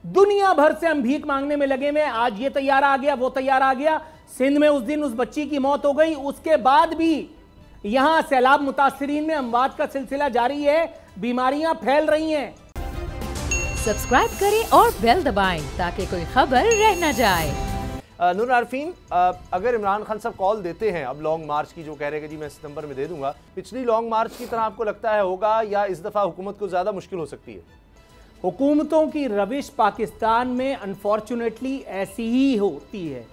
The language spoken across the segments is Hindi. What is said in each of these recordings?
दुनिया भर से हम भीख मांगने में लगे हुए। आज ये तैयारा आ गया, वो तैयारा आ गया। सिंध में उस दिन उस बच्ची की मौत हो गई, उसके बाद भी यहां सैलाब मुतासिरीन में अमवात का सिलसिला जारी है, बीमारियां फैल रही हैं। सब्सक्राइब करें और बेल दबाएं ताकि कोई खबर रह न जाए। नूर आरफीन, अगर इमरान खान साहब कॉल देते हैं अब लॉन्ग मार्च की, जो कह रहे हैं कि जी मैं सितंबर में दे दूंगा, पिछली लॉन्ग मार्च की तरह आपको लगता है होगा या इस दफ़ा हुकूमत को ज़्यादा मुश्किल हो सकती है? हुकूमतों की रविश पाकिस्तान में अनफॉर्चुनेटली ऐसी ही होती है।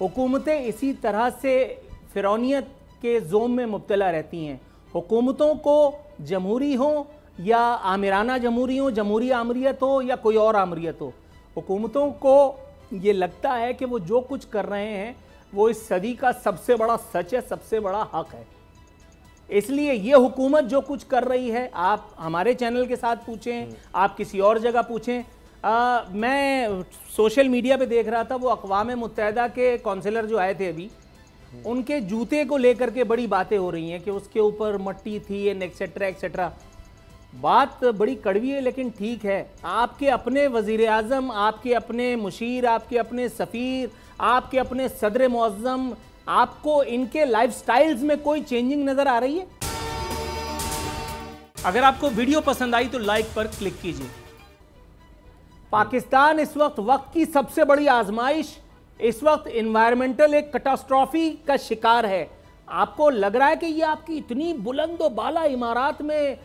हुकूमतें इसी तरह से फिरौनियत के जोम में मुब्तला रहती हैं। हुकूमतों को जमहूरी हो या आमिराना जमहूरी हो, जमहूरी आमरीत हो या कोई और आमरीत हो, हुकूमतों को ये लगता है कि वो जो कुछ कर रहे हैं वो इस सदी का सबसे बड़ा सच है, सबसे बड़ा हक है। इसलिए ये हुकूमत जो कुछ कर रही है, आप हमारे चैनल के साथ पूछें, आप किसी और जगह पूछें। मैं सोशल मीडिया पे देख रहा था, वो अक़वाम मुत्तहिदा के काउंसिलर जो आए थे अभी, उनके जूते को लेकर के बड़ी बातें हो रही हैं कि उसके ऊपर मट्टी थी एक्सेट्रा एक्सेट्रा। बात बड़ी कड़वी है लेकिन ठीक है। आपके अपने वज़ीर आज़म, आपके अपने मुशीर, आपके अपने सफ़ीर, आपके अपने सदर मुअज़्ज़म, आपको इनके लाइफ स्टाइल्स में कोई चेंजिंग नजर आ रही है? अगर आपको वीडियो पसंद आई तो लाइक पर क्लिक कीजिए। पाकिस्तान इस वक्त की सबसे बड़ी आजमाइश, इस वक्त एनवायरमेंटल एक कैटास्ट्रॉफी का शिकार है। आपको लग रहा है कि ये आपकी इतनी बुलंद और बाला इमारात में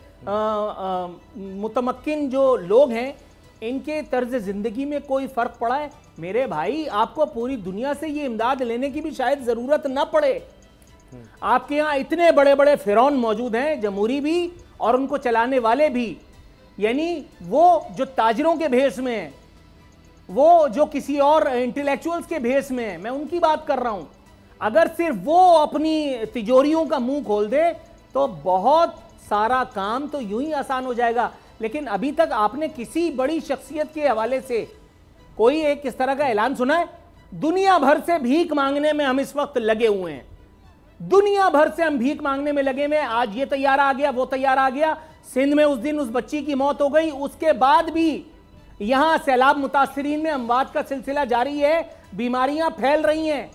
मुतमक्किन जो लोग हैं, इनके तर्ज जिंदगी में कोई फर्क पड़ा है? मेरे भाई, आपको पूरी दुनिया से ये इमदाद लेने की भी शायद जरूरत ना पड़े। आपके यहाँ इतने बड़े बड़े फिरौन मौजूद हैं, जमहूरी भी और उनको चलाने वाले भी, यानी वो जो ताजिरों के भेष में है, वो जो किसी और इंटेलेक्चुअल्स के भेष में है, मैं उनकी बात कर रहा हूं। अगर सिर्फ वो अपनी तिजोरियों का मुंह खोल दे तो बहुत सारा काम तो यूं ही आसान हो जाएगा। लेकिन अभी तक आपने किसी बड़ी शख्सियत के हवाले से कोई एक इस तरह का ऐलान सुना है? दुनिया भर से भीख मांगने में हम इस वक्त लगे हुए हैं। दुनिया भर से हम भीख मांगने में लगे हुए हैं। आज ये तैयारा आ गया, वो तैयारा आ गया। सिंध में उस दिन उस बच्ची की मौत हो गई, उसके बाद भी यहां सैलाब मुतासिरीन में अमवात का सिलसिला जारी है, बीमारियां फैल रही हैं।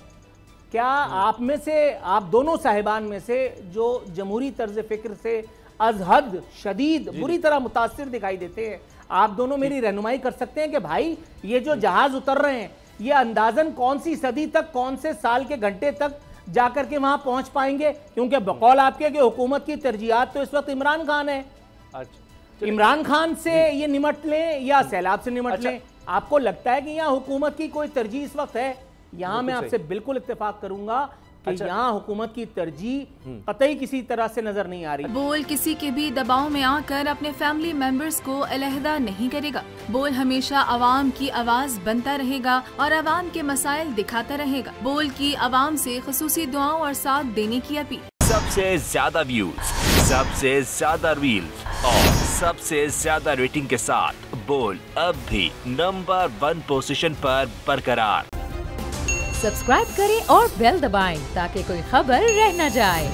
क्या आप में से, आप दोनों साहिबान में से जो जमहूरी तर्ज फिक्र से अजहद शदीद बुरी तरह मुतासिर दिखाई देते हैं, आप दोनों मेरी रहनुमाई कर सकते हैं कि भाई ये जो जहाज उतर रहे हैं, ये अंदाजन कौन सी सदी तक, कौन से साल के घंटे तक जाकर के वहां पहुंच पाएंगे? क्योंकि बकौल आपके कि हुकूमत की तरजीहात तो इस वक्त इमरान खान है। अच्छा, इमरान खान से ये निमट लें या सैलाब से निमट लें, आपको लगता है कि यहाँ हुकूमत की कोई तरजीह इस वक्त है? यहाँ मैं आपसे बिल्कुल इत्तेफाक करूंगा कि यहाँ हुकूमत की तरजीह कतई किसी तरह से नजर नहीं आ रही। बोल किसी के भी दबाव में आकर अपने फैमिली मेंबर्स को अलहदा नहीं करेगा। बोल हमेशा आवाम की आवाज बनता रहेगा और आवाम के मसाइल दिखाता रहेगा। बोल की आवाम से खुसूसी दुआओं और साथ देने की अपील। सबसे ज्यादा व्यूज, सबसे ज्यादा रील्स और सबसे ज्यादा रेटिंग के साथ बोल अब भी नंबर 1 पोजीशन पर बरकरार। सब्सक्राइब करें और बेल दबाएं ताकि कोई खबर रह न जाए।